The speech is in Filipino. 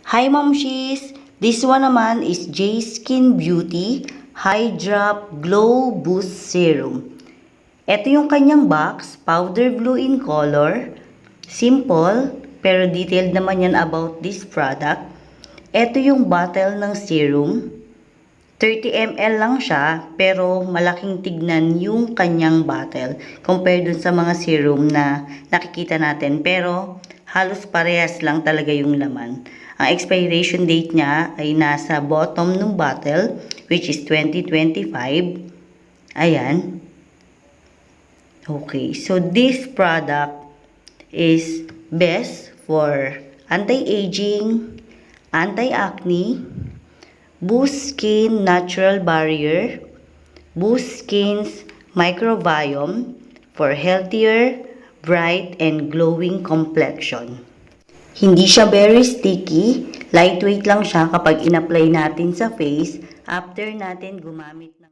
Hi Momshies! This one naman is J Skin Beauty High Drop Glow Boost Serum. Ito yung kanyang box, powder blue in color. Simple, pero detailed naman yan about this product. Ito yung bottle ng serum. 30 ml lang siya, pero malaking tignan yung kanyang bottle compared dun sa mga serum na nakikita natin. Pero halos parehas lang talaga yung laman. Ang expiration date niya ay nasa bottom ng bottle, which is 2025. Ayan. Okay, so this product is best for anti-aging, anti-acne, boost skin natural barrier, boost skin's microbiome for healthier, bright, and glowing complexion. Hindi siya very sticky, lightweight lang siya kapag in-apply natin sa face after natin gumamit ng